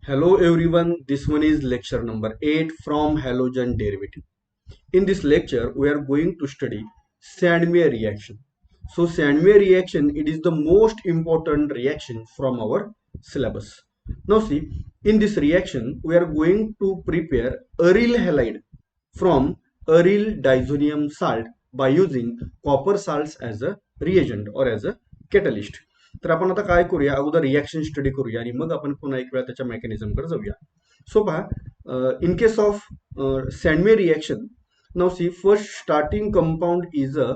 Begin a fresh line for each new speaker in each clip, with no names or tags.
Hello everyone, this one is lecture number 8 from halogen derivative. In this lecture, we are going to study Sandmeyer reaction. So Sandmeyer reaction, it is the most important reaction from our syllabus. Now see, in this reaction, we are going to prepare aryl halide from aryl diazonium salt by using copper salts as a reagent or as a catalyst. तर आपण आता काय करूया, अगोदर reaction study करूया आणि मग आपण पुन्हा एक वेळा त्याच्या मेकॅनिझमकडे जाऊया. सो पहा, in case of Sandmeyer reaction, now see first starting compound is a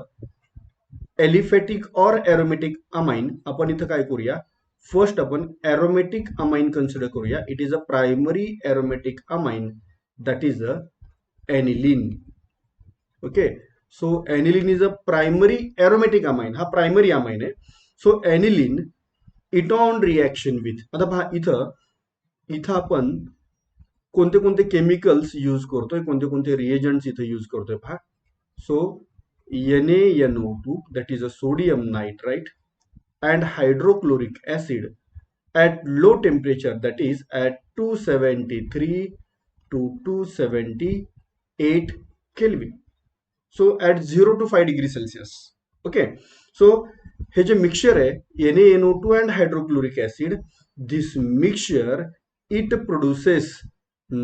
aliphatic or aromatic amine. आपण इथं काय करूया, फर्स्ट आपण एरोमेटिक अमाइन कन्सिडर करूया. It is a primary aromatic amine, that is a aniline. Okay, so aniline is a primary aromatic amine. हा primary amine आहे. So aniline it on reaction with, आता पहा इथं आपण कोणते कोणते केमिकल्स यूज करतोय, कोणते कोणते रिएजंट्स इथं यूज करतोय पहा. So NaNO2, that is a sodium nitrite, and hydrochloric acid at low temperature, that is at 273 to 278 Kelvin. So at 0 to 5 degree Celsius. Okay, so हे जे मिक्सचर आहे NaNO2 and hydrochloric acid, this mixture it produces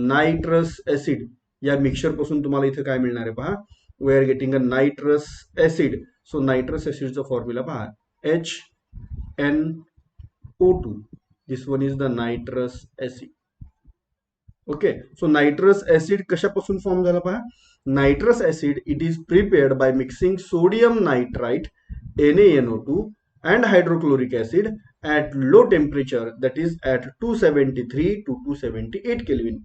nitrous acid. या mixture पासून तुम्हाला इथे काय मिळणार आहे पहा, we are getting a nitrous acid. So nitrous acid चा फॉर्म्युला पहा, HNO2. This one is the nitrous acid. Okay, so nitrous acid कशापासून फॉर्म झाला पहा. Nitrous acid it is prepared by mixing sodium nitrite NaNO2 and hydrochloric acid at low temperature, that is at 273 to 278 Kelvin.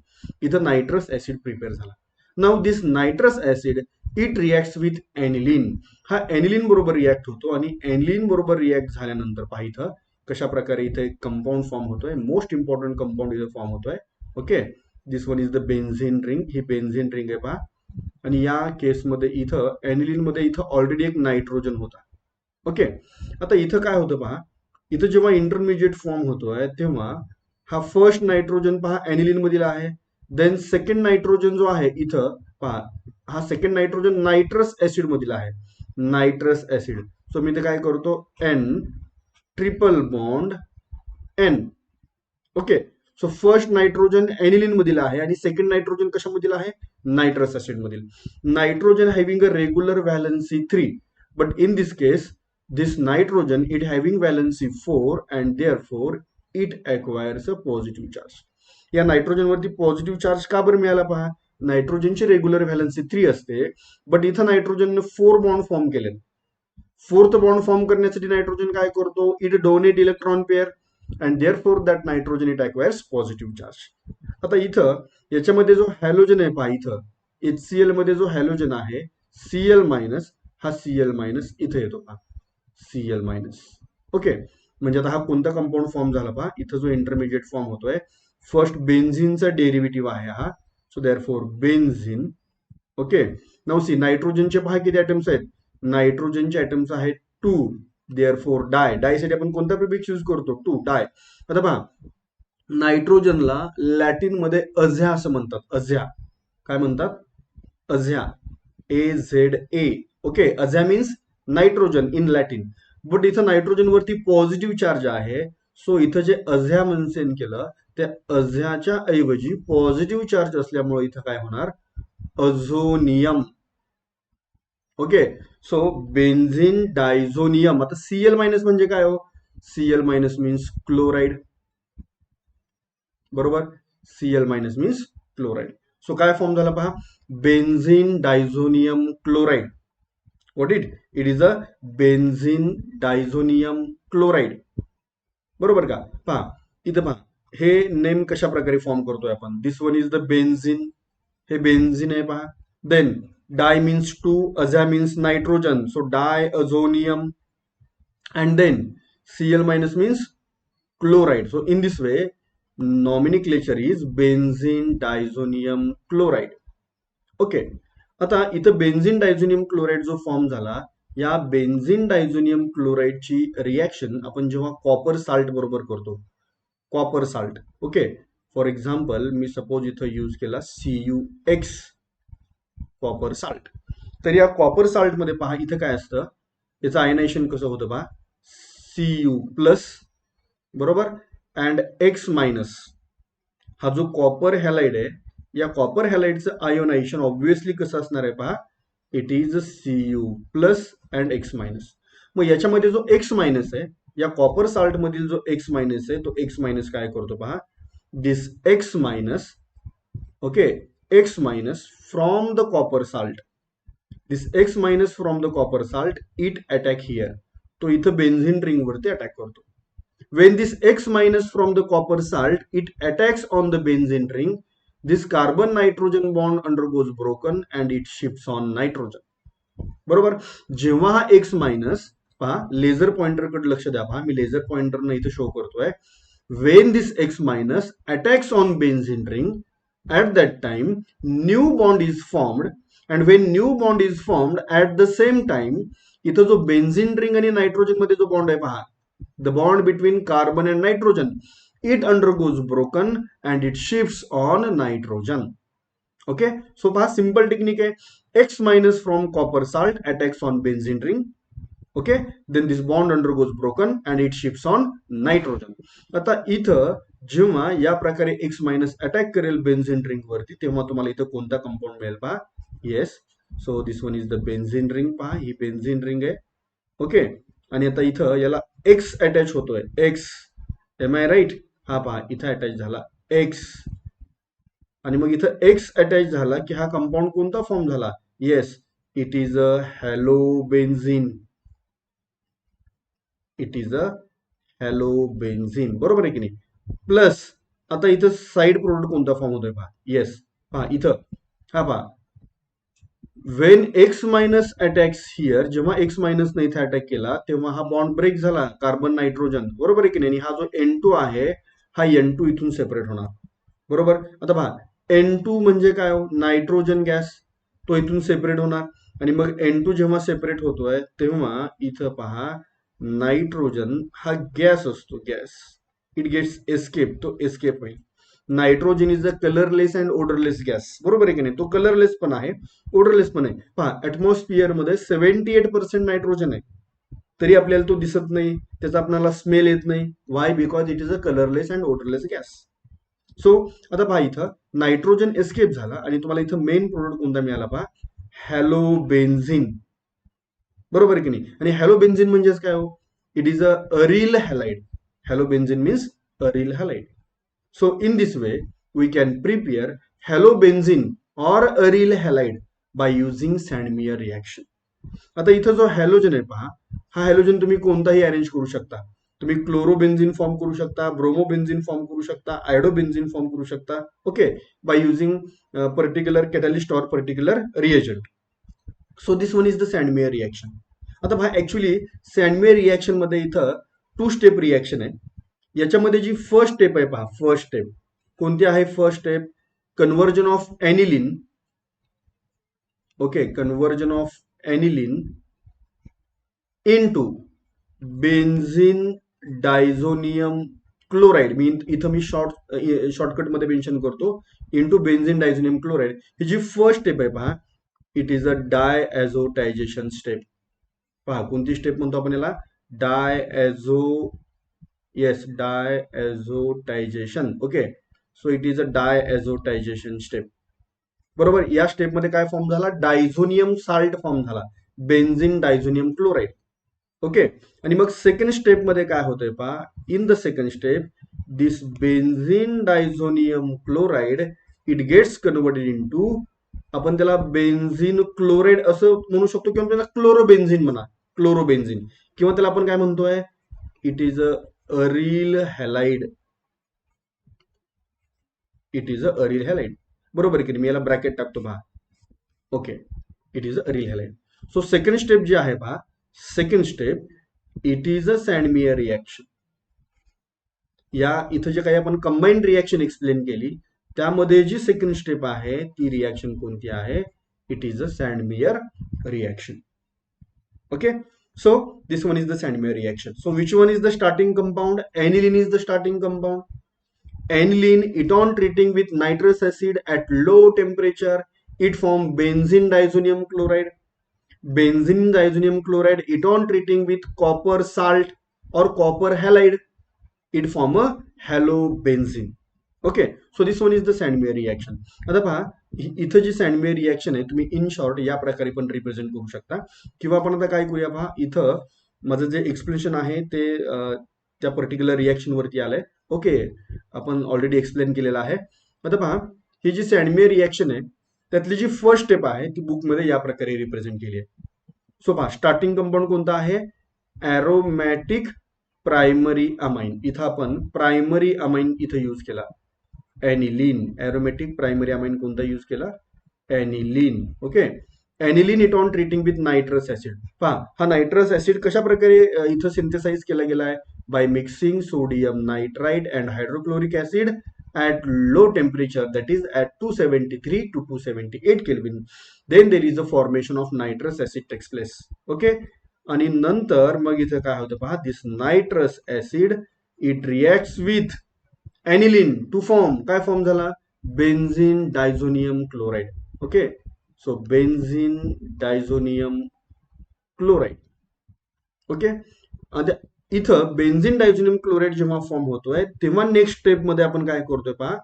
इथं nitrous acid prepare झाला. Now this nitrous acid it reacts with aniline. हा aniline बरोबर react होतो आणि ॲनिलीन बरोबर react झाल्यानंतर पहा इथं कशा प्रकारे इथे कंपाऊंड फॉर्म होतोय. मोस्ट इम्पॉर्टंट कंपाऊंड इथं फॉर्म होतोय. Okay, this one is the benzene ring. ही बेन्झीन रिंग आहे पहा. आणि या केसमध्ये इथं ॲनिलीन मध्ये इथं ऑलरेडी एक नायट्रोजन होता. ओके, आता इथं काय होतं पहा, इथं जेव्हा इंटरमिजिएट फॉर्म होतोय तेव्हा हा फर्स्ट नायट्रोजन पहा ॲनिलीन मधील आहे. देन सेकंड नायट्रोजन जो आहे इथं पहा, हा सेकंड नायट्रोजन नायट्रस ऍसिड मधील आहे, नायट्रस ऍसिड. सो मी इथे काय करतो, N triple bond N. Okay, so first nitrogen aniline मधील आहे आणि सेकंड नायट्रोजन कशामधील आहे, नायट्रस ऍसिड मधील. Nitrogen having a regular valency 3, but in this case this nitrogen it having valency 4 and therefore it acquires a positive charge. या nitrogen वरती positive charge का बरं मिळाला पहा, नायट्रोजनची रेग्युलर व्हॅलन्सी 3 असते, बट इथं नायट्रोजनने 4 बॉन्ड फॉर्म केलेत. फोर्थ बॉन्ड फॉर्म करण्यासाठी नायट्रोजन काय करतो, it donate electron pair and therefore that nitrogen it acquires positive charge. आता इथं याच्यामध्ये जो हॅलोजन आहे पहा, इथं HCl मध्ये जो हॅलोजन आहे Cl मायनस, हा Cl मायनस इथं येतो पहा, Cl मायनस. ओके, म्हणजे आता हा कोणता कंपाऊंड फॉर्म झाला पहा, इथं जो इंटरमिजिएट फॉर्म होतोय, फर्स्ट बेन्झिनचा डेरिव्हेटिव्ह आहे हा. So therefore benzene. Okay, now see नायट्रोजनचे पहा किती ऍटम्स आहेत, नायट्रोजनचे ऍटम्स आहेत 2. देअरफॉर डाय, डायसाठी आपण कोणता प्रिफिक्स यूज करतो, 2 डाय. आता पहा, नायट्रोजनला लॅटिन मध्ये अझ्या असं म्हणतात. अझ्या काय म्हणतात, aza, AZA. Okay, aza means nitrogen in Latin. But इथं नायट्रोजन वरती पॉझिटिव्ह चार्ज आहे. सो इथं जे अझ्या मेन्शन केलं त्या अझ्याच्या ऐवजी पॉझिटिव्ह चार्ज असल्यामुळे इथं काय होणार, azonium. Okay, so benzene diazonium. आता Cl मायनस म्हणजे काय हो, Cl मायनस मीन्स क्लोराइड. बरोबर, Cl minus means chloride. So काय फॉर्म झाला पहा, benzene diazonium chloride. What it is a benzene diazonium chloride. बरोबर का. पहा इथं पहा, हे नेम कशा प्रकारे फॉर्म करतोय आपण. This one is the benzene, हे बेन्झिन आहे पहा. Then di means 2, aza means nitrogen, so di azonium. And then Cl minus means chloride. So in this way nomenclature is benzene diazonium chloride. Okay, आता इथं benzene diazonium chloride जो form झाला, या benzene diazonium क्लोराइडची reaction आपण जेव्हा copper salt बरोबर करतो, copper salt. Okay, for example me suppose इथं यूज केला CuX कॉपर साल्ट. तर या कॉपर साल्ट मध्ये पहा इथं काय असतं, याचं आयनायझेशन कसं होतं पहा, Cu प्लस बरोबर अँड X मायनस. हा जो कॉपर हॅलाइड आहे, या कॉपर हॅलाइडचं आयोनायझेशन ऑब्व्हियसली कसं असणार आहे पहा, it is Cu plus and X minus. मग याच्यामध्ये जो X मायनस आहे, या कॉपर साल्ट मधील जो X मायनस आहे, तो X मायनस काय करतो पहा, दिस X minus, okay, X minus from the copper salt, this X minus from the copper salt it attack here. तो इथं बेन्झिन रिंग वरती अटॅक करतो. When this X minus from the copper salt, it attacks on the benzene ring. This carbon nitrogen bond undergoes broken and it shifts on nitrogen. बरोबर. जेव्हा हा X minus पहा, laser pointer कडे लक्ष द्या. पहा मी लेझर पॉइंटर इथे show करतोय. When this X minus attacks on benzene ring, at that time new bond is formed, and when new bond is formed at the same time, इथं जो benzene ring आणि nitrogen मध्ये जो bond आहे पहा, the bond between carbon and nitrogen, it undergoes broken and it shifts on nitrogen. Okay, so पहा simple technique आहे. X minus from copper salt attacks on benzene ring. Okay, then this bond undergoes broken and it shifts on nitrogen. आता इथं जेव्हा या प्रकारे X minus attack करेल benzene ring वरती, तेव्हा तुम्हाला इथं कोणता कंपाऊंड मिळेल पहा. Yes, so this one is the benzene ring. पहा ही बेन्झिन रिंग आहे. ओके, आणि आता इथं याला X अटॅच होतोय. X, am I right? हा पहा इथं अटॅच झाला X, आणि मग इथं X अटॅच झाला की हा कंपाऊंड कोणता फॉर्म झाला? Yes, it is a halobenzene. It is a halobenzene, बरोबर आहे की नाही? प्लस आता इथं साइड प्रोडक्ट कोणता फॉर्म होतोय पहा. येस, पहा इथं हा पहा, Wien X minus attacks here, जेव्हा X मायनस ने इथे अटॅक केला तेव्हा हा बॉन्ड ब्रेक झाला, कार्बन नायट्रोजन, बरोबर आहे की नाही? हा जो N2 आहे, हा N2 इथून सेपरेट होणार. बरोबर. आता पहा N2 म्हणजे काय हो, नायट्रोजन गॅस, तो इथून सेपरेट होणार. आणि मग N2 जेव्हा सेपरेट होतोय तेव्हा इथं पहा नायट्रोजन हा गॅस असतो, गॅस, इट गेट्स एस्केप, तो एस्केप होईल. Nitrogen is a colourless and odourless gas, बरोबर आहे की नाही? तो कलरलेस पण आहे, ओडरलेस पण आहे. पहा ऍटमॉस्फिअर मध्ये 78% नायट्रोजन आहे, तरी आपल्याला तो दिसत नाही, त्याचा आपल्याला स्मेल येत नाही. Y? Because it is a colourless and odourless gas. So आता पहा इथं नायट्रोजन एस्केप झाला आणि तुम्हाला इथं मेन प्रोडक्ट कोणता मिळाला पहा, हॅलोबेन्झिन, बरोबर की नाही? आणि हॅलोबेन्झिन म्हणजेच काय हो, it is a aryl halide. Halobenzene means aryl halide. So in this way, we can prepare halobenzene or aryl halide by using Sandmeyer reaction. आता इथं जो हॅलोजन आहे पहा, हा हॅलोजन तुम्ही कोणताही अरेंज करू शकता. तुम्ही क्लोरोबेन्झिन फॉर्म करू शकता, ब्रोमोबेन्झिन फॉर्म करू शकता, आयडोबेन्झिन फॉर्म करू शकता. Okay, by using particular catalyst or particular reagent. So this one is the Sandmeyer reaction. आता पहा ऍक्च्युली सँडमेयर रिएक्शन मध्ये इथं 2 स्टेप रिएक्शन आहे. याच्यामध्ये जी फर्स्ट स्टेप आहे पहा, फर्स्ट स्टेप कोणती आहे? First step conversion of aniline. Okay, conversion of aniline into benzene diazonium chloride. इथं मी शॉर्टकट मध्ये मेन्शन करतो, इनटू बेन्झिन डायझोनियम क्लोराइड. ही जी फर्स्ट स्टेप आहे पहा, it is a diazotization step. पहा कोणती स्टेप म्हणतो आपण याला? Diazo, yes, diazotization. Okay, so it is a diazotization step. बरोबर. या स्टेपमध्ये काय फॉर्म झाला? डायझोनियम साल्ट फॉर्म झाला, बेन्झिन डायझोनियम क्लोराइड. ओके, आणि मग सेकंड स्टेप मध्ये काय होतंय पहा, in the second step this benzene diazonium chloride it gets converted into, आपण त्याला बेन्झिन क्लोराइड असं म्हणू शकतो किंवा त्याला क्लोरोबेन्झिन म्हणा, क्लोरोबेन्झिन, किंवा त्याला आपण काय म्हणतोय, it is a aryl halide. It is a aryl halide, बरोबर की नाही? मी याला ब्रॅकेट टाकतो पहा. Okay, it is a aryl halide. So second step जी आहे पहा, second step it is a Sandmeyer reaction. या इथं जे काही आपण कंबाईंड रिएक्शन एक्सप्लेन केली, त्यामध्ये जी सेकंड स्टेप आहे ती रिएक्शन कोणती आहे? It is a Sandmeyer reaction. Okay, so this one is the Sandmeyer reaction. So which one is the starting compound? Aniline is the starting compound. aniline, it on treating with nitrous acid at low temperature, it form benzene diazonium chloride. Benzene diazonium chloride, it on treating with copper salt or copper halide, it form a halobenzene. Okay, so this one is the Sandmeyer reaction. आता पहा, इथं जी सॅन्डमेयर reaction आहे तुम्ही in short या प्रकारे पण represent करू शकता, किंवा आपण आता काय करूया पहा, इथं माझं जे एक्सप्लेनेशन आहे ते त्या पर्टिक्युलर रिॲक्शन वरती आलंय. ओके, आपण ऑलरेडी एक्सप्लेन केलेलं आहे. आता पहा, ही जी सॅन्डमेयर रिॲक्शन आहे त्यातली जी फर्स्ट स्टेप आहे ती बुकमध्ये या प्रकारे रिप्रेझेंट केली आहे. सो पहा, स्टार्टिंग कंपाऊंड कोणता आहे, ॲरोमॅटिक प्रायमरी अमाइन. इथं आपण प्रायमरी अमाइन इथं यूज केला, ॲनिलीन. ॲरोमॅटिक प्रायमरी अमाइन कोणता यूज केला, aniline. Okay, aniline it on treating with nitrous acid. पहा, हा नायट्रस ऍसिड कशा प्रकारे इथं सिंथेसाइज केला गेला आहे, by mixing sodium nitride and hydrochloric acid at low temperature, that is at 273 to 278 Kelvin. Then there is a formation of nitrous acid takes place. Okay, आणि नंतर मग इथं काय होतं पहा, this nitrous acid it reacts with aniline to form, काय form झाला, benzene diazonium chloride. Okay, so benzene diazonium chloride. Okay, इथं बेन्झीन डायझोनियम क्लोराइड जेव्हा फॉर्म होतोय तेव्हा नेक्स्ट स्टेप मध्ये आपण काय करतोय पहा,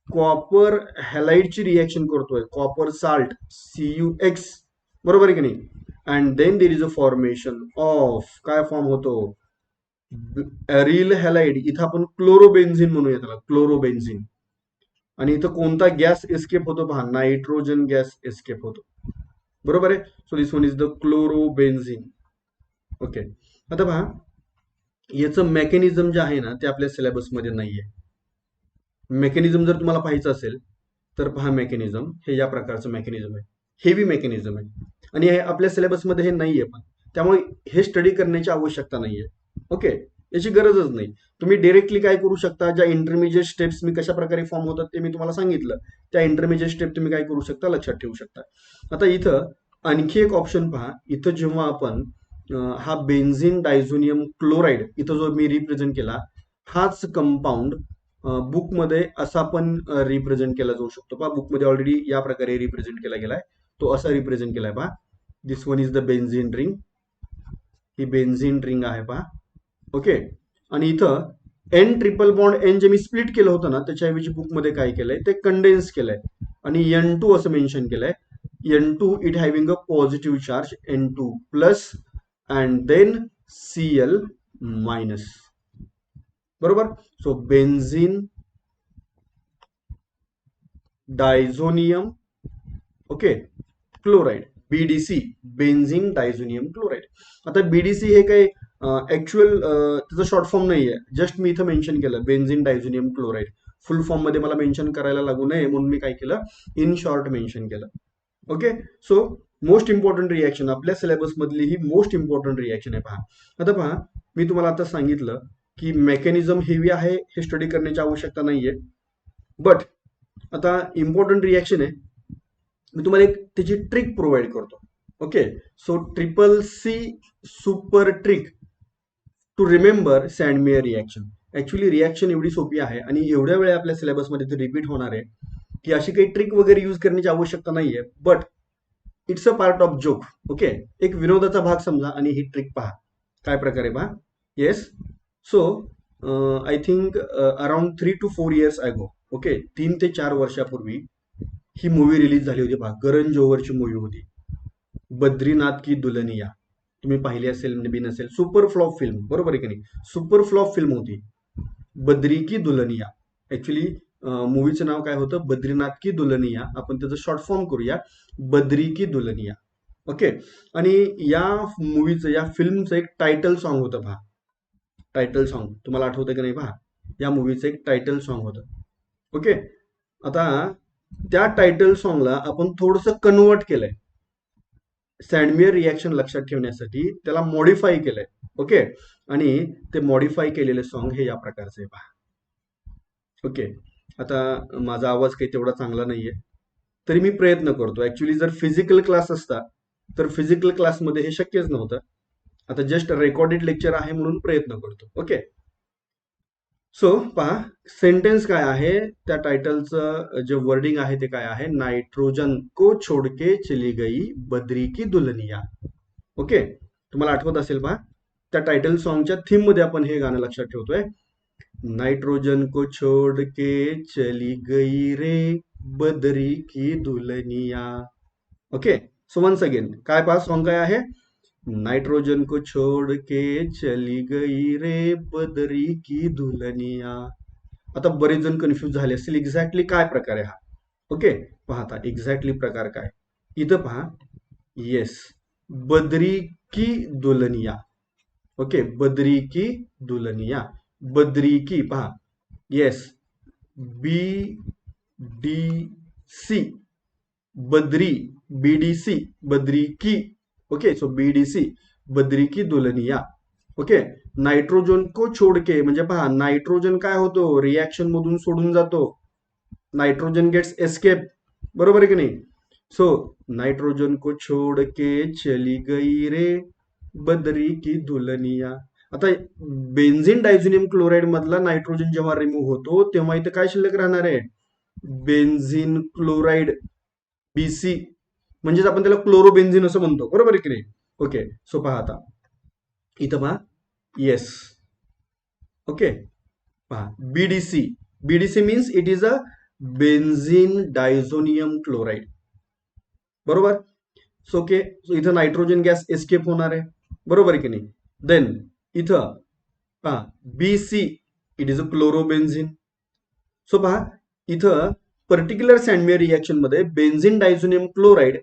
कॉपर हॅलाइडची रिॲक्शन करतोय, कॉपर साल्ट CuX, बरोबर आहे की नाही. And then there is a formation of, काय फॉर्म होतो, एरिल हॅलाइड. इथं आपण क्लोरोबेन्झिन म्हणूया त्याला, क्लोरोबेन्झिन. आणि इथं कोणता गॅस एस्केप होतो पहा, नायट्रोजन गॅस एस्केप होतो, बरोबर आहे. So this one is the chlorobenzene. Okay, आता पहा, याचं मेकॅनिझम जे आहे ना ते आपल्या सिलेबसमध्ये नाहीये. मेकॅनिझम जर तुम्हाला पाहायचं असेल तर पहा, मेकॅनिझम हे या प्रकारचं मेकॅनिझम आहे, हेवी मेकॅनिझम आहे, आणि हे आपल्या सिलेबसमध्ये हे नाहीये. पण त्यामुळे हे स्टडी करण्याची आवश्यकता नाहीये. ओके, याची गरजच नाही. तुम्ही डायरेक्टली काय करू शकता, ज्या इंटरमिजिएट स्टेप्स मी कशा प्रकारे फॉर्म होतात ते मी तुम्हाला सांगितलं, त्या इंटरमिजिएट स्टेप तुम्ही काय करू शकता, लक्षात ठेवू शकता. आता इथं आणखी एक ऑप्शन पहा, इथं जेव्हा आपण हा बेन्झीन डायझोनियम क्लोराइड इथं जो मी रिप्रेझेंट केला, हाच कंपाऊंड बुकमध्ये असा पण रिप्रेझेंट केला जाऊ शकतो. पहा, बुकमध्ये ऑलरेडी या प्रकारे रिप्रेझेंट केला गेलाय, तो असा रिप्रेझेंट केलाय पहा. This one is the benzene ring, ही बेन्झीन रिंग आहे पहा. ओके, आणि इथं एन ट्रिपल बॉन्ड एन जे मी स्प्लिट केलं होतं ना त्याच्याऐवजी बुकमध्ये काय केलंय ते कंडेन्स केलंय आणि N2 असं मेन्शन केलंय. N2 it having a positive charge, N2 plus and then Cl minus, बरोबर. So benzene diazonium, okay, chloride, BDC, benzene diazonium chloride. आता BDC हे काही ऍक्च्युअल त्याचं शॉर्ट फॉर्म नाहीये, जस्ट मी इथं मेन्शन केलं benzene diazonium chloride. Full form मध्ये मला मेन्शन करायला लागू नये म्हणून मी काय केलं, इन शॉर्ट मेन्शन केलं. Okay, so most important reaction, आपल्या सिलेबस मधली ही मोस्ट इम्पॉर्टंट रिॲक्शन आहे पहा. आता पहा, मी तुम्हाला आता सांगितलं की मेकॅनिझम हेवी आहे, हे स्टडी करण्याची आवश्यकता नाहीये. बट आता इम्पॉर्टंट रिॲक्शन आहे, मी तुम्हाला एक त्याची ट्रिक प्रोव्हाइड करतो. Okay, so CCC super trick to remember Sandmeyer reaction. Actually reaction एवढी सोपी आहे आणि एवढ्या वेळा आपल्या सिलेबसमध्ये ते रिपीट होणार आहे की अशी काही ट्रिक वगैरे यूज करण्याची आवश्यकता नाहीये. But it's a part of joke. Okay, एक विनोदाचा भाग समजा आणि ही ट्रिक पहा काय प्रकारे पहा. Yes, so I think around 3 to 4 years अगो, ओके, 3 ते 4 वर्षापूर्वी ही मूवी रिलीज झाली होती पहा. करण जोहरची मूवी होती, बद्रीनाथ की दुल्हनिया. तुम्ही पाहिली असेल बी नसेल, सुपर फ्लॉप फिल्म, बरोबर आहे की नाही, सुपर फ्लॉप फिल्म होती बद्री की दुल्हनिया. ऍक्च्युली मूवीचं नाव काय होतं, बद्रीनाथ की दुल्हनिया. आपण त्याचं शॉर्ट फॉर्म करूया, बद्री की दुल्हनिया. ओके, आणि या मूवीचं, या फिल्मचं एक टायटल सॉन्ग होतं पहा. टायटल सॉन्ग तुम्हाला आठवतं की नाही पहा, या मूवीचं एक टायटल सॉन्ग होतं. ओके, आता त्या टायटल सॉन्गला आपण थोडंसं कन्वर्ट केलंय सॅन्डमेयर रिॲक्शन लक्षात ठेवण्यासाठी, त्याला मॉडिफाय केलंय. ओके, आणि ते मॉडिफाय केलेले सॉन्ग हे या प्रकारचे पहा. ओके, आता माझा आवाज काही तेवढा चांगला नाहीये तरी मी प्रयत्न करतो. ऍक्च्युली जर फिजिकल क्लास असता तर फिजिकल क्लासमध्ये हे शक्यच नव्हतं. आता जस्ट रेकॉर्डेड लेक्चर आहे म्हणून प्रयत्न करतो. ओके, सो पहा, सेंटेन्स काय आहे, त्या टायटलचं जे वर्डिंग आहे ते काय आहे, नायट्रोजन को छोडके चली गई बद्री की दुल्हनिया. ओके, तुम्हाला आठवत असेल पहा, त्या टायटल सॉन्गच्या थीम मध्ये आपण हे गाणं लक्षात ठेवतोय. नाइट्रोजन को छोड़ के चली गई रे बदरी की दुल्हनिया. ओके, सो वन्स अगेन काय पहा, सॉन्ग काय आहे, नाइट्रोजन को छोड़ के चली गई रे बदरी की दुल्हनिया. आता बरेच जण कन्फ्युज झाले असतील, एक्झॅक्टली काय प्रकार आहे हा. ओके, पहा आता एक्झॅक्टली प्रकार काय, इथं पहा, येस, बदरी की दुल्हनिया. ओके, बद्री की दुल्हनिया, बद्री की पहा, येस, बी डी सी, बद्री, बीडीसी, बद्री की. ओके, सो बीडीसी, बद्री की दुल्हनिया. ओके, नायट्रोजन को छोडके म्हणजे पहा, नायट्रोजन काय होतो, रिॲक्शन मधून सोडून जातो, नायट्रोजन गेट्स एस्केप, बरोबर आहे की नाही. सो नाइट्रोजन को छोड़ के चली गई रे बदरी की दुल्हनिया. आता बेन्झिन डायझोनियम क्लोराईड मधला नायट्रोजन जेव्हा रिमूव्ह होतो तेव्हा इथं काय शिल्लक राहणार आहे, बेन्झिन क्लोराईड, बीसी, म्हणजेच आपण त्याला क्लोरोबेन्झिन असं म्हणतो, बरोबर आहे की नाही. ओके, सो पहा आता इथं पहा, येस, ओके, पहा, BDC, BDC means it is a benzene diazonium chloride, बरोबर. सो ओके, सो इथं नायट्रोजन गॅस एस्केप होणार आहे, बरोबर आहे की नाही. देन इथं पहा, B C, it is a chlorobenzene. So पहा, इथं पर्टिक्युलर सँडमेअर रिएक्शन मध्ये benzene diazonium chloride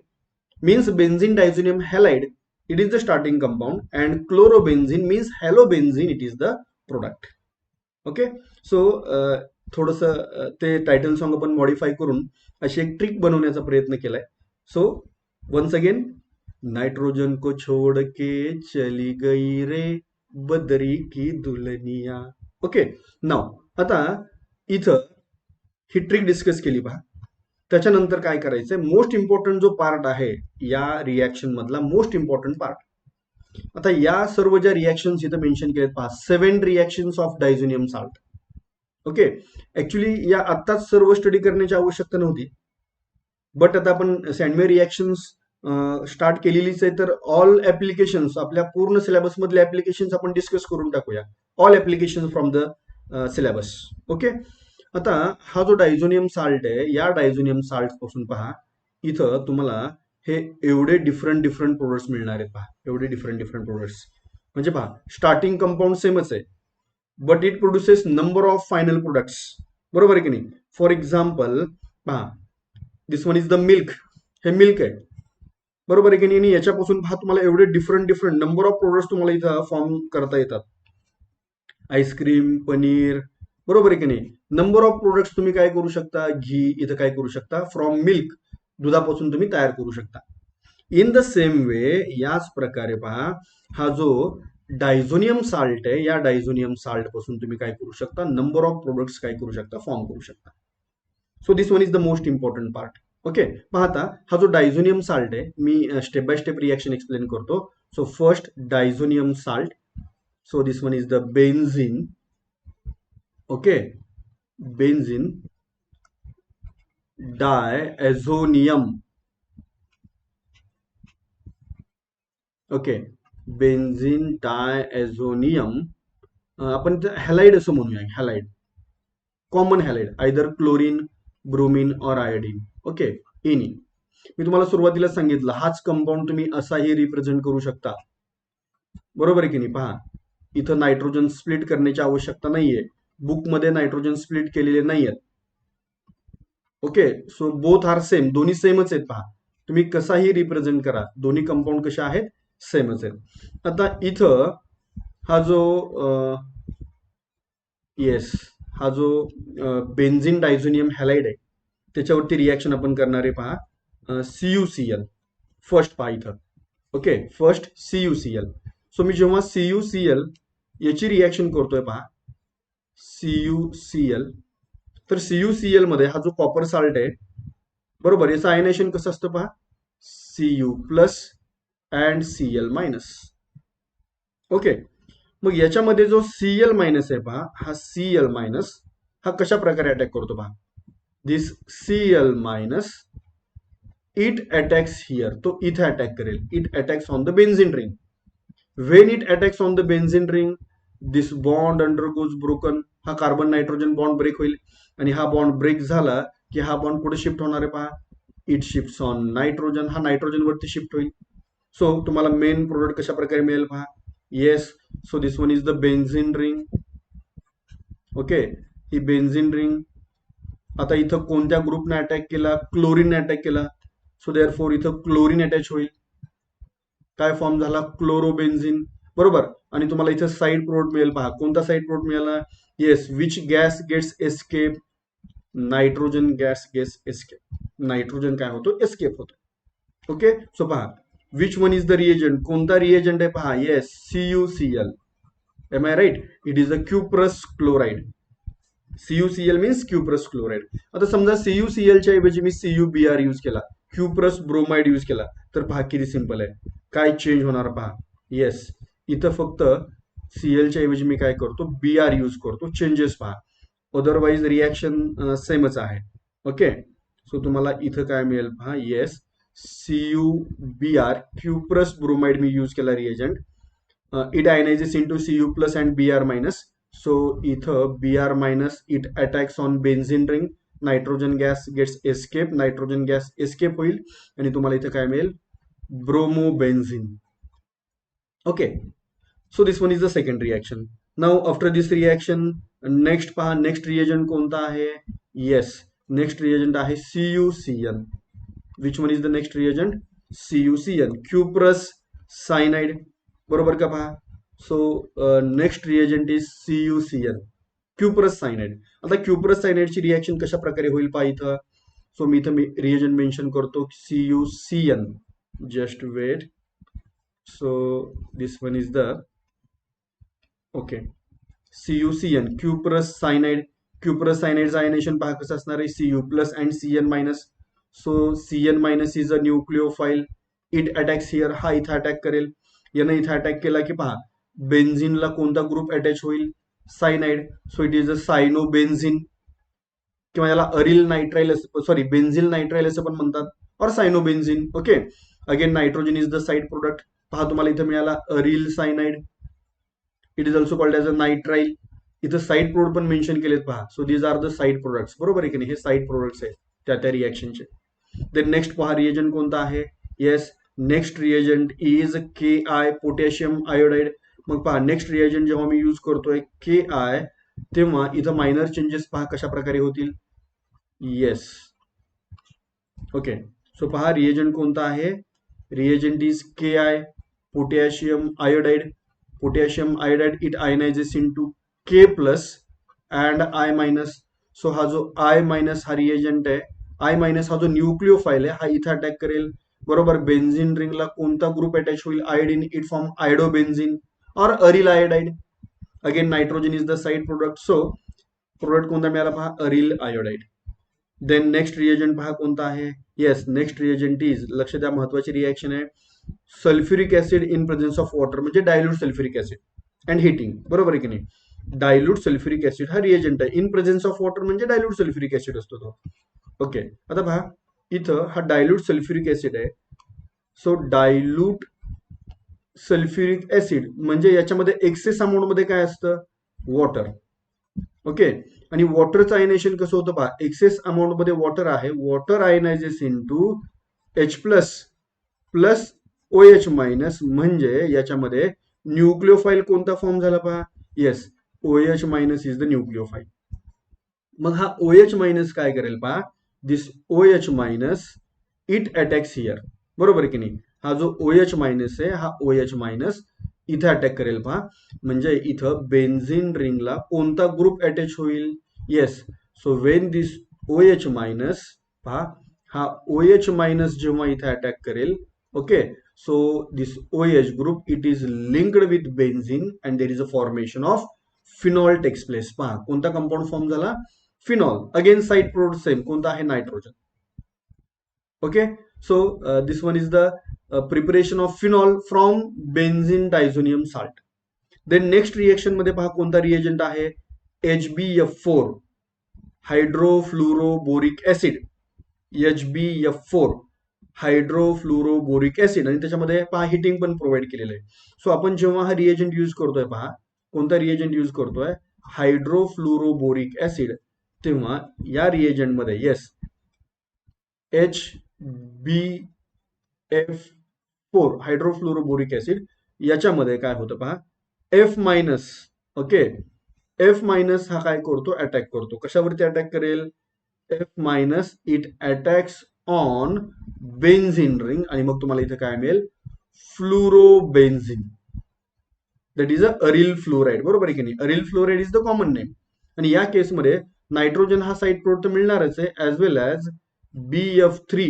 means benzene diazonium halide, it is the starting compound, and chlorobenzene means halobenzene, it is the product. Okay, so थोडस ते title song आपण modify करून अशी एक trick बनवण्याचा प्रयत्न केलाय. सो वन्स अगेन, नाइट्रोजन को छोड़ के चली गई रे बदरी की दुल्हनिया. ओके, नाव आता इथं ही ट्रिक डिस्कस केली पहा. त्याच्यानंतर काय करायचंय, मोस्ट इम्पॉर्टंट जो पार्ट आहे या रिॲक्शन मधला मोस्ट इम्पॉर्टंट पार्ट. आता या सर्व ज्या रिॲक्शन्स इथं मेन्शन केलेत पहा, 7 reactions of diazonium salt. Okay, actually या आत्ताच सर्व स्टडी करण्याची आवश्यकता नव्हती, बट आता आपण सँडवे रिॲक्शन्स स्टार्ट केलेलीच आहे, तर ऑल ऍप्लिकेशन्स, आपल्या पूर्ण सिलेबस मधले ऍप्लिकेशन्स आपण डिस्कस करून टाकूया, all application from the syllabus. Okay, आता हा जो डायझोनियम साल्ट आहे, या डायझोनियम साल्ट पासून पहा, इथं तुम्हाला हे एवढे डिफरंट डिफरंट प्रोडक्ट्स मिळणार आहेत पहा, एवढे डिफरंट डिफरंट प्रोडक्ट्स. म्हणजे पहा, स्टार्टिंग कंपाऊंड सेमच आहे, but it produces number of final products, बरोबर आहे की नाही. फॉर एक्झाम्पल पहा, this one is the milk, हे मिल्क आहे, बरोबर आहे की नाही. याच्यापासून पहा, तुम्हाला एवढे different different number of products तुम्हाला इथं फॉर्म करता येतात. आईस्क्रीम, पनीर, बरोबर आहे की नाही. नंबर ऑफ प्रोडक्ट्स तुम्ही काय करू शकता, घी इथं काय करू शकता, फ्रॉम मिल्क, दुधापासून तुम्ही तयार करू शकता. इन द सेम वे, याच प्रकारे पहा, हा जो डायझोनियम साल्ट आहे, या डायझोनियम साल्ट पासून तुम्ही काय करू शकता, नंबर ऑफ प्रोडक्ट्स काय करू शकता, फॉर्म करू शकता. So this one is the most important part. Okay, पाहता हा जो डायझोनियम साल्ट आहे, मी step by step reaction explain करतो. So first diazonium salt, so this one is the benzene. Okay, benzene diazonium. Okay, benzene diazonium, आपण halide असं म्हणूया, halide, common halide, either chlorine, bromine or iodine. Okay, any. मी तुम्हाला सुरुवातीला सांगितलं, हाच compound तुम्ही असाही रिप्रेझेंट करू शकता, बरोबर आहे की नाही. पहा, इथं नायट्रोजन स्प्लिट करण्याची आवश्यकता नाहीये, बुकमध्ये नायट्रोजन स्प्लिट केलेले नाहीयेत. Okay, so both are same, दोन्ही सेमच आहेत. पहा, तुम्ही कसाही रिप्रेझेंट करा, दोन्ही कंपाऊंड कशा आहेत, सेमच आहेत. आता इथं हा जो येस, हा जो बेन्झिन डायझोनियम हॅलाइड आहे, त्याच्यावरती रिॲक्शन आपण करणार आहे. पहा, CuCl फर्स्ट, पहा इथं. Okay, first CuCl. सो मी जेव्हा CuCl याची रिॲक्शन करतोय पहा, CuCl, तर CuCl मध्ये हा जो कॉपर साल्ट आहे, बरोबर, याचं आयनेशन कसं असतं पहा, Cu plus and Cl minus. Okay, मग याच्यामध्ये जो Cl मायनस आहे पहा, हा Cl मायनस हा कशा प्रकारे अटॅक करतो पहा. दिस Cl minus it attacks here, तो इथे अटॅक करेल. It attacks on the benzene ring. When it attacks on the benzene ring, this bond undergoes broken. हा कार्बन नायट्रोजन बॉन्ड ब्रेक होईल आणि हा बॉन्ड ब्रेक झाला की हा बॉन्ड कुठे शिफ्ट होणार आहे पहा. It shift on nitrogen. हा नायट्रोजन वरती शिफ्ट होईल. सो तुम्हाला मेन प्रोडक्ट कशा प्रकारे मिळेल पहा. Yes, so this one is the benzene ring. Okay, he benzene ring. आता इथं कोणत्या ग्रुपने अटॅक केला? क्लोरीनने अटॅक केला. सो देअर फोर इथं क्लोरीन अटॅच होईल. काय फॉर्म झाला? क्लोरोबेन्झिन. बरोबर. आणि तुम्हाला इथं साईड प्रोडक्ट मिळेल पहा. कोणता साईड प्रोडक्ट मिळाला? Yes, which gas gets escape? Nitrogen gas gets escape. Nitrogen काय होतो? एस्केप होतो. ओके, सो पहा, which one is the reagent? कोणता रिएजंट आहे पहा. Yes, CuCl. Am I right? It is a cuprous chloride. CuCl means cuprous chloride. आता समजा CuCl च्या ऐवजी मी CuBr यूज केला, क्युप्रस ब्रोमाइड यूज केला, तर पहा किती सिंपल आहे. काय चेंज होणार पहा. येस, इथं फक्त Cl च्या ऐवजी मी काय करतो? Br यूज करतो. चेंजेस पहा. अदरवाईज रिॲक्शन सेमच आहे. ओके, सो तुम्हाला इथं काय मिळेल पहा. येस, CuBr क्युप्रस ब्रोमाइड मी यूज केला reagent. It ionizes into Cu plus and Br minus. So इथं Br minus it attacks on benzene ring. Nitrogen gas gets escape. Nitrogen gas escape होईल आणि तुम्हाला इथं काय मिळेल? Bromobenzene. Okay, so this one is the second reaction. Now after this reaction next पहा, next reagent कोणता आहे? येस, नेक्स्ट रिएजंट आहे CuCl. Which one is the next reagent? CuCl, cuprous cyanide. बरोबर का पहा. So next reagent is CuCl, cuprous cyanide. आता cuprous सायनाइडची reaction कशा प्रकारे होईल पहा इथं. सो मी इथं रिएजंट मेन्शन करतो CuCl. Just wait. So this one is the okay CuCl, cuprous cyanide. Cuprous सायनाइडचं आयनेशन पहा कसं असणार आहे. Cu plus and Cl minus. So Cl minus is a nucleophile. It attacks here. हा इथं अटॅक करेल. यानं इथं अटॅक केला की पहा बेन्झिनला कोणता ग्रुप अटॅच होईल? Cyanide. So it is a cyanobenzene किंवा याला aryl nitrile, sorry benzyl nitrile असं पण म्हणतात, or cyanobenzene. Okay, again nitrogen is the side product. पहा तुम्हाला इथं मिळाला aryl cyanide. It is also called as a nitrile. इथं साईड प्रोडक्ट पण मेन्शन केलेत पहा. So these are the side products. बरोबर आहे की नाही? हे साईड प्रोडक्ट्स आहेत त्या त्या रिएक्शनचे. देन नेक्स्ट पहा रिएजंट कोणता आहे. Yes, next reagent is Ki, potassium iodide. मग पहा नेक्स्ट रिएजंट जेव्हा मी यूज करतोय Ki, तेव्हा इथं मायनर चेंजेस पहा कशा प्रकारे होतील. येस, ओके, सो पहा रिएजंट कोणता आहे. Reagent is Ki, potassium iodide. Potassium iodide it ionizes into K plus and I minus. So हा जो I मायनस हा रिएजंट आहे. I मायनस हा जो न्यूक्लिओफाईल आहे हा इथं अटॅक करेल. बरोबर. बेन्झिन रिंगला कोणता ग्रुप अटॅच होईल? आयोडीन. इट फॉर्म आयोडोबेन्झिन और aryl iodide. Again nitrogen is the side product. So product कोणता मिळाला पहा? Aryl iodide. Then next reagent पहा कोणता आहे. येस, नेक्स्ट रिएजंट इज, लक्ष द्या महत्वाची रिएक्शन आहे, sulphuric acid in presence of water, म्हणजे dilute sulphuric acid and heating. बरोबर आहे की नाही? डायल्यूट सल्फ्युरिक ऍसिड हा रिएजंट आहे. इन प्रेझेन्स ऑफ वॉटर म्हणजे डायल्यूट सल्फ्युरिक ऍसिड असतो तो. ओके, आता पहा इथं हा डायल्यूट सल्फ्युरिक ऍसिड आहे. सो डायल्यूट सल्फ्युरिक ऍसिड म्हणजे याच्यामध्ये एक्सेस अमाऊंट मध्ये काय असतं? वॉटर. ओके, आणि वॉटरचं आयनेशन कसं होतं पहा. एक्सेस अमाऊंट मध्ये वॉटर आहे. Water ionizes into H plus plus OH minus, म्हणजे याच्यामध्ये न्यूक्लिओफाईल कोणता फॉर्म झाला पहा. Yes, OH minus is the nucleophile. मग हा OH मायनस काय करेल पहा. This OH minus it attacks here. बरोबर की नाही? हा जो OH मायनस आहे हा OH मायनस इथे अटॅक करेल पहा. म्हणजे इथं बेन्झिन रिंगला कोणता ग्रुप अटॅच होईल? Yes, so when this OH minus पहा, हा OH मायनस जेव्हा इथे अटॅक करेल, okay, so this OH group it is linked with benzene and there is a formation of phenol takes place. पहा कोणता कंपाऊंड फॉर्म झाला? Phenol. Again side product same, कोणता आहे? Nitrogen. Okay, so this one is the preparation of phenol from benzene diazonium salt. Then next reaction मध्ये पहा कोणता reagent आहे, HbF4 हायड्रोफ्लोरोबोरिक acid, HbF4 हायड्रोफ्लोरोबोरिक acid, आणि त्याच्यामध्ये पहा हिटिंग पण प्रोव्हाइड केलेलं आहे. सो आपण जेव्हा हा रिएजंट यूज करतोय, पहा कोणता रिएजंट यूज करतोय, हायड्रोफ्लोरोबोरिक ऍसिड, तेव्हा या रिएजंट मध्ये येस HbF4 हायड्रोफ्लोरोबोरिक ऍसिड, याच्यामध्ये काय होतं पहा, F minus, okay, F minus हा काय करतो, अटॅक करतो. कशावरती अटॅक करेल, F minus it attacks on benzene ring, आणि मग तुम्हाला इथे काय मिळेल, fluorobenzene, that is aryl fluoride. बरोबर आहे की नाही, aryl fluoride is the common name. आणि या केसमध्ये नायट्रोजन हा साईड प्रोडक्ट मिळणारच आहे, as well as BF3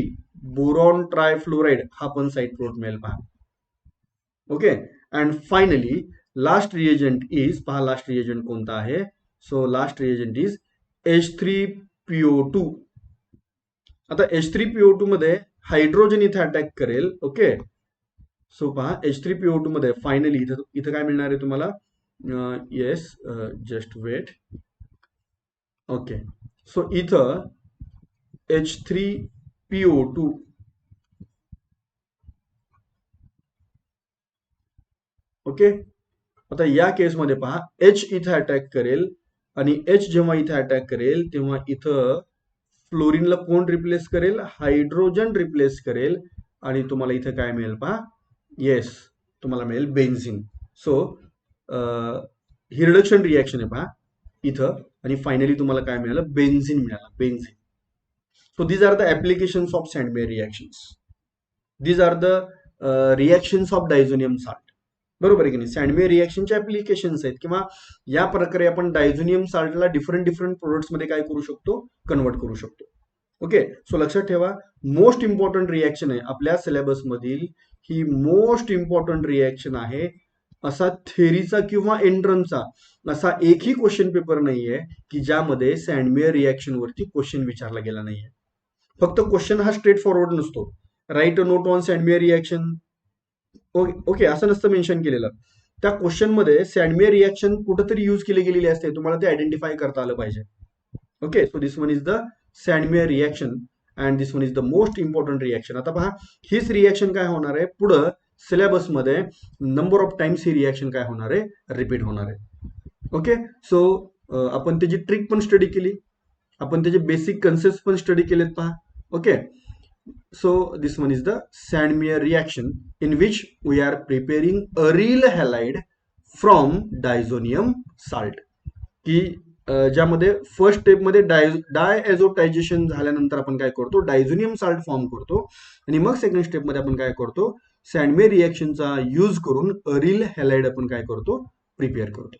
boron trifluoride हा पण साईड प्रोडक्ट मिळेल पहा. Okay, and finally last reagent is, पहा लास्ट रिएजंट कोणता आहे, so last reagent is H3PO2. आता H3PO2 मध्ये हायड्रोजन इथे अटॅक करेल. ओके, सो पहा H3PO2 मध्ये फायनली इथं काय मिळणार आहे तुम्हाला, yes just wait. Okay, so इथं H3PO2, ओके, आता या केसमध्ये पहा H इथे अटॅक करेल, आणि H जेव्हा इथे अटॅक करेल तेव्हा इथं फ्लोरीनला कोण रिप्लेस करेल, हायड्रोजन रिप्लेस करेल, आणि तुम्हाला इथे काय मिळेल पहा, येस तुम्हाला मिळेल बेन्झिन. सो ही रिडक्शन रिएक्शन आहे पहा इथं, आणि फायनली तुम्हाला काय मिळालं, बेन्झिन मिळालं, benzene. So these are the applications of Sandmeyer reactions, these are the reactions of diazonium salt. बरोबर आहे की नाही, सँडमेयर रिएक्शनचे ऍप्लिकेशन्स आहेत, किंवा या प्रकारे आपण डायझोनियम साल्टला डिफरंट प्रोडक्ट्स मध्ये काय करू शकतो, कन्वर्ट करू शकतो. ओके, सो लक्षात ठेवा, मोस्ट इम्पॉर्टंट रिएक्शन आहे आपल्या सिलेबस मधील, ही मोस्ट इम्पॉर्टंट रिएक्शन आहे. असा थेरीचा किंवा एंट्रन्सचा असा एकही क्वेश्चन पेपर नाहीये की ज्यामध्ये सँडमेयर रिएक्शन वरती क्वेश्चन विचारला गेला नाहीये. फक्त क्वेश्चन हा स्ट्रेट फॉरवर्ड नसतो, write a note on Sandmeyer reaction, okay असं नसतं मेन्शन केलेलं. त्या क्वेश्चन मध्ये सँडमेयर रिएक्शन कुठेतरी यूज केली गेलेली असते, तुम्हाला ते आयडेंटिफाय करता आलं पाहिजे. Okay, so this one is the Sandmeyer reaction, and this one is the most important reaction. आता पहा हीच रिएक्शन काय होणार आहे पुढं सिलेबस मध्ये, number of times he reaction काय होणार आहे, रिपीट होणार आहे. ओके, सो आपण त्याची ट्रिक पण स्टडी केली, आपण त्याचे बेसिक कन्सेप्ट पण स्टडी केलेत पहा. Okay, so this one is the Sandmeyer reaction in which we are preparing aryl halide from diazonium salt, की ज्यामध्ये फर्स्ट स्टेप मध्ये डायएझोटायझेशन झाल्यानंतर आपण काय करतो, डायझोनियम साल्ट फॉर्म करतो, आणि मग सेकंड स्टेप मध्ये आपण काय करतो, सँडमेयर रिएक्शनचा यूज करून अरिल हॅलाइड आपण काय करतो, प्रिपेअर करतो.